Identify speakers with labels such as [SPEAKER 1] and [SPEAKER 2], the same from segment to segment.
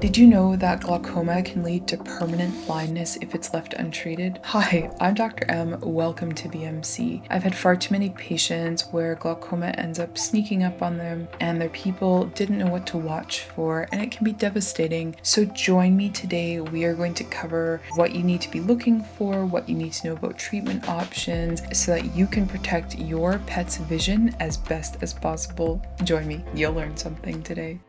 [SPEAKER 1] Did you know that glaucoma can lead to permanent blindness if it's left untreated? Hi, I'm Dr. M. Welcome to BMC. I've had far too many patients where glaucoma ends up sneaking up on them and their people didn't know what to watch for, and it can be devastating. So join me today. We are going to cover what you need to be looking for, what you need to know about treatment options so that you can protect your pet's vision as best as possible. Join me. You'll learn something today.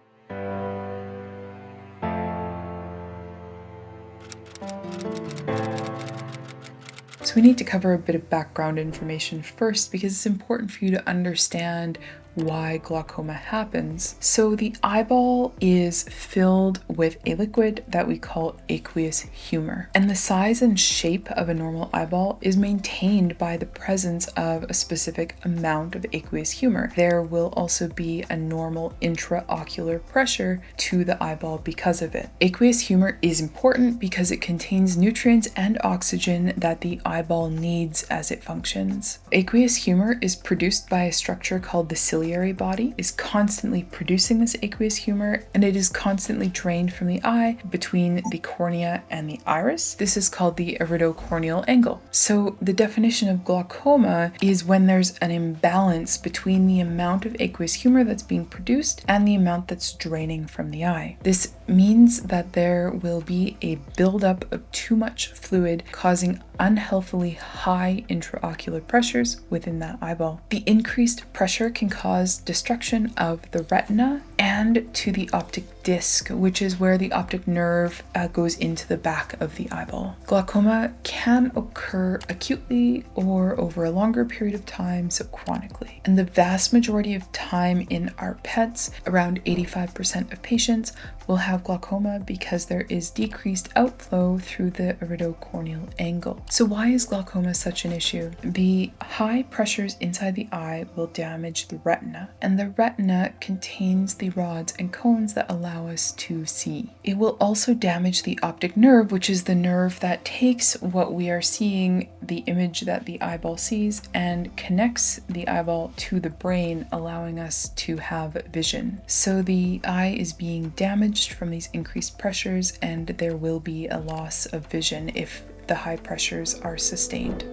[SPEAKER 1] So we need to cover a bit of background information first because it's important for you to understand why glaucoma happens. So the eyeball is filled with a liquid that we call aqueous humor, and the size and shape of a normal eyeball is maintained by the presence of a specific amount of aqueous humor. There will also be a normal intraocular pressure to the eyeball because of it. Aqueous humor is important because it contains nutrients and oxygen that the eyeball needs as it functions. Aqueous humor is produced by a structure called the ciliary body, is constantly producing this aqueous humor, and it is constantly drained from the eye between the cornea and the iris. This is called the iridocorneal angle. So the definition of glaucoma is when there's an imbalance between the amount of aqueous humor that's being produced and the amount that's draining from the eye. This means that there will be a buildup of too much fluid, causing unhealthily high intraocular pressures within that eyeball. The increased pressure can cause destruction of the retina and to the optic disc, which is where the optic nerve goes into the back of the eyeball. Glaucoma can occur acutely or over a longer period of time, so chronically. And the vast majority of time in our pets, around 85% of patients, will have glaucoma because there is decreased outflow through the iridocorneal angle. So why is glaucoma such an issue? The high pressures inside the eye will damage the retina, and the retina contains the rods and cones that allow us to see. It will also damage the optic nerve, which is the nerve that takes what we are seeing, the image that the eyeball sees, and connects the eyeball to the brain, allowing us to have vision. So the eye is being damaged from these increased pressures, and there will be a loss of vision if the high pressures are sustained.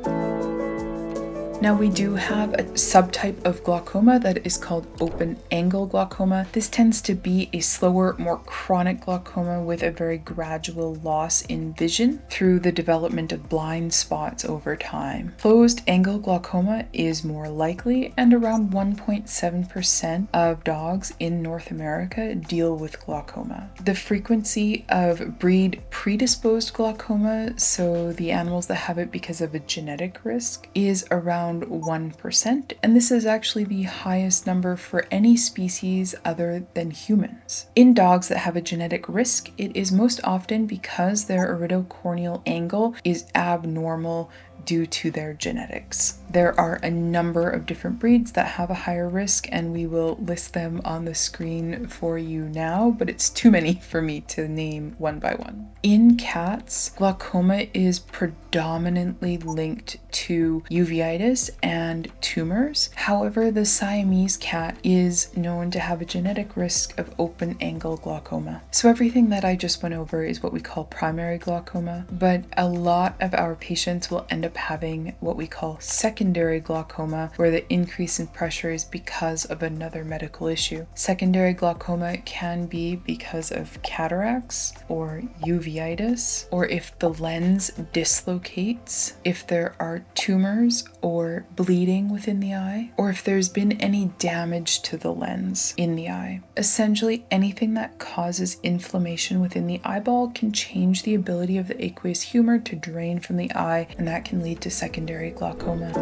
[SPEAKER 1] Now we do have a subtype of glaucoma that is called open angle glaucoma. This tends to be a slower, more chronic glaucoma with a very gradual loss in vision through the development of blind spots over time. Closed angle glaucoma is more likely, and around 1.7% of dogs in North America deal with glaucoma. The frequency of breed predisposed glaucoma, so the animals that have it because of a genetic risk, is around 1%, and this is actually the highest number for any species other than humans. In dogs that have a genetic risk, it is most often because their iridocorneal angle is abnormal due to their genetics. There are a number of different breeds that have a higher risk, and we will list them on the screen for you now, but it's too many for me to name one by one. In cats, glaucoma is predominantly linked to uveitis and tumors. However, the Siamese cat is known to have a genetic risk of open angle glaucoma. So everything that I just went over is what we call primary glaucoma, but a lot of our patients will end up having what we call secondary glaucoma, where the increase in pressure is because of another medical issue. Secondary glaucoma can be because of cataracts or uveitis, or if the lens dislocates, if there are tumors or bleeding within the eye, or if there's been any damage to the lens in the eye. Essentially, anything that causes inflammation within the eyeball can change the ability of the aqueous humor to drain from the eye, and that can lead to secondary glaucoma.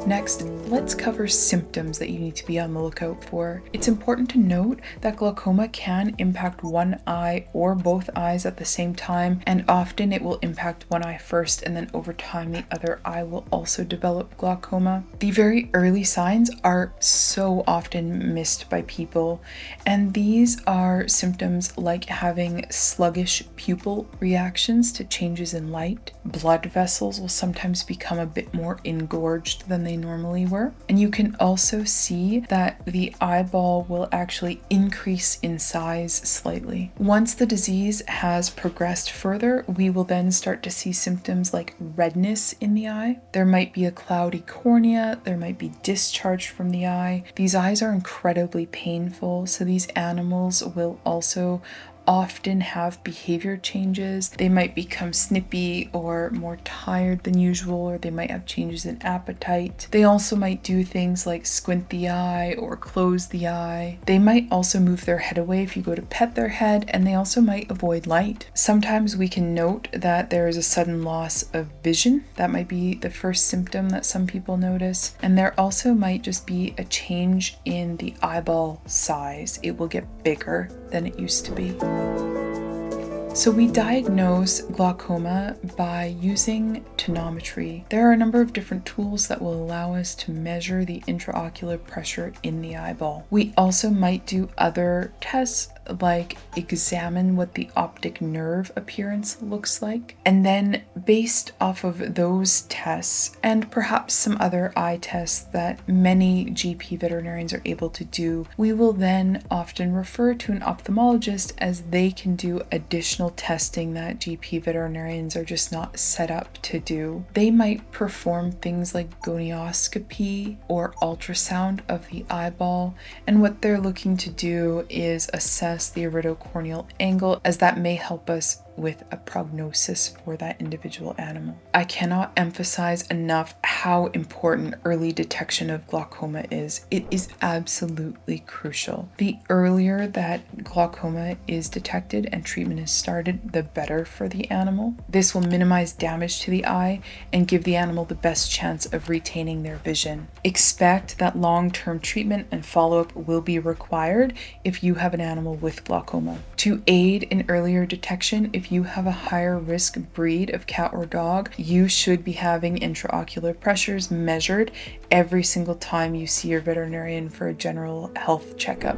[SPEAKER 1] Next, let's cover symptoms that you need to be on the lookout for. It's important to note that glaucoma can impact one eye or both eyes at the same time, and often it will impact one eye first, and then over time the other eye will also develop glaucoma. The very early signs are so often missed by people, and these are symptoms like having sluggish pupil reactions to changes in light. Blood vessels will sometimes become a bit more engorged than they they normally were. And you can also see that the eyeball will actually increase in size slightly. Once the disease has progressed further, we will then start to see symptoms like redness in the eye. There might be a cloudy cornea, there might be discharge from the eye. These eyes are incredibly painful, so these animals will also often have behavior changes. They might become snippy or more tired than usual, or they might have changes in appetite. They also might do things like squint the eye or close the eye. They might also move their head away if you go to pet their head, and they also might avoid light. Sometimes we can note that there is a sudden loss of vision. That might be the first symptom that some people notice. And there also might just be a change in the eyeball size. It will get bigger than it used to be. So we diagnose glaucoma by using tonometry. There are a number of different tools that will allow us to measure the intraocular pressure in the eyeball. We also might do other tests like examine what the optic nerve appearance looks like. And then based off of those tests and perhaps some other eye tests that many GP veterinarians are able to do, we will then often refer to an ophthalmologist as they can do additional testing that GP veterinarians are just not set up to do. They might perform things like gonioscopy or ultrasound of the eyeball, and what they're looking to do is assess the iridocorneal angle, as that may help us with a prognosis for that individual animal. I cannot emphasize enough how important early detection of glaucoma is. It is absolutely crucial. The earlier that glaucoma is detected and treatment is started, the better for the animal. This will minimize damage to the eye and give the animal the best chance of retaining their vision. Expect that long-term treatment and follow-up will be required if you have an animal with glaucoma. To aid in earlier detection, if you have a higher risk breed of cat or dog, you should be having intraocular pressures measured every single time you see your veterinarian for a general health checkup.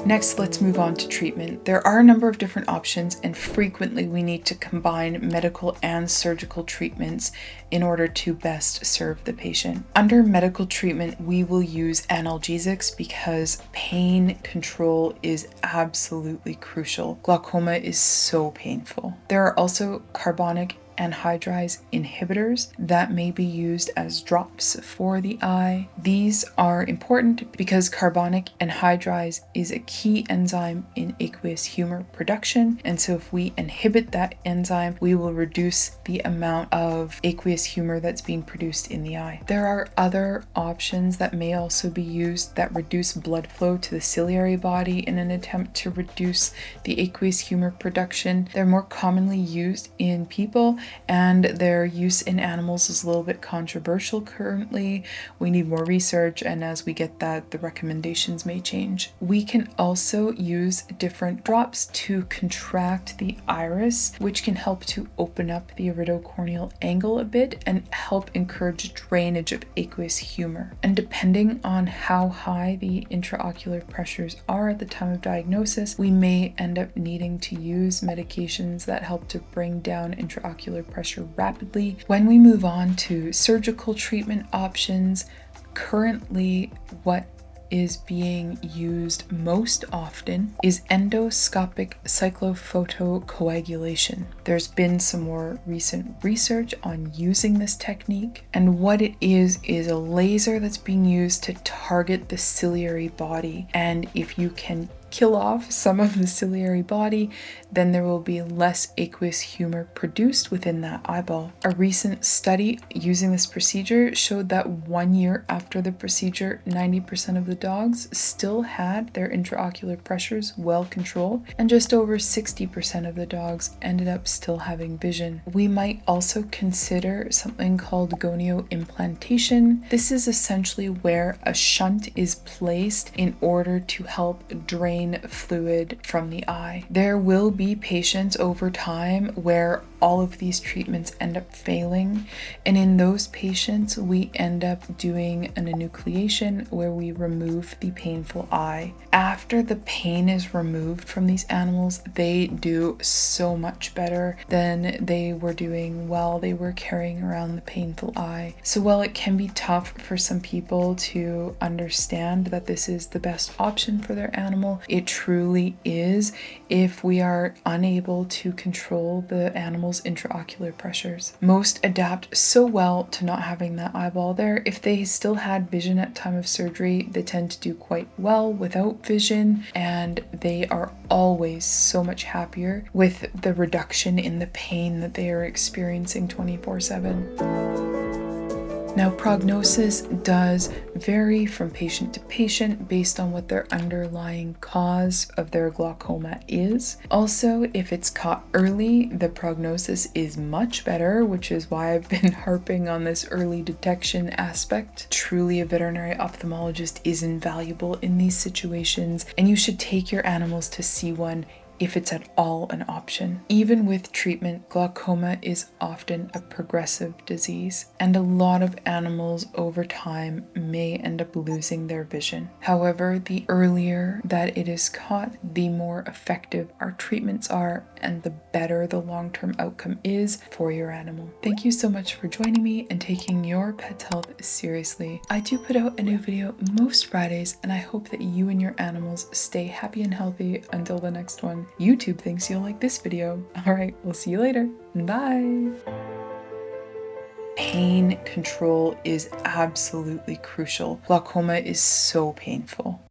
[SPEAKER 1] Next, let's move on to treatment. There are a number of different options, and frequently we need to combine medical and surgical treatments in order to best serve the patient. Under medical treatment, we will use analgesics because pain control is absolutely crucial. Glaucoma is so painful. There are also carbonic anhydrase inhibitors that may be used as drops for the eye. These are important because carbonic anhydrase is a key enzyme in aqueous humor production, and so if we inhibit that enzyme, we will reduce the amount of aqueous humor that's being produced in the eye. There are other options that may also be used that reduce blood flow to the ciliary body in an attempt to reduce the aqueous humor production. They're more commonly used in people, and their use in animals is a little bit controversial currently. We need more research, and as we get that, the recommendations may change. We can also use different drops to contract the iris, which can help to open up the iridocorneal angle a bit and help encourage drainage of aqueous humor. And depending on how high the intraocular pressures are at the time of diagnosis, we may end up needing to use medications that help to bring down intraocular pressure rapidly. When we move on to surgical treatment options, currently what is being used most often is endoscopic cyclophotocoagulation. There's been some more recent research on using this technique, and what it is a laser that's being used to target the ciliary body, and if you can kill off some of the ciliary body, then there will be less aqueous humor produced within that eyeball. A recent study using this procedure showed that 1 year after the procedure, 90% of the dogs still had their intraocular pressures well controlled, and just over 60% of the dogs ended up still having vision. We might also consider something called gonio implantation. This is essentially where a shunt is placed in order to help drain drain fluid from the eye. There will be patients over time where all of these treatments end up failing, and in those patients we end up doing an enucleation where we remove the painful eye. After the pain is removed from these animals, they do so much better than they were doing while they were carrying around the painful eye. So while it can be tough for some people to understand that this is the best option for their animal, it truly is if we are unable to control the animal's intraocular pressures. Most adapt so well to not having that eyeball there. If they still had vision at time of surgery, they tend to do quite well without vision, and they are always so much happier with the reduction in the pain that they are experiencing 24/7. Now, prognosis does vary from patient to patient based on what their underlying cause of their glaucoma is. Also, if it's caught early, the prognosis is much better, which is why I've been harping on this early detection aspect. Truly, a veterinary ophthalmologist is invaluable in these situations, and you should take your animals to see one if it's at all an option. Even with treatment, glaucoma is often a progressive disease, and a lot of animals over time may end up losing their vision. However, the earlier that it is caught, the more effective our treatments are, and the better the long-term outcome is for your animal. Thank you so much for joining me and taking your pet's health seriously. I do put out a new video most Fridays, and I hope that you and your animals stay happy and healthy until the next one. YouTube thinks you'll like this video. All right, we'll see you later. Bye. Pain control is absolutely crucial. Glaucoma is so painful.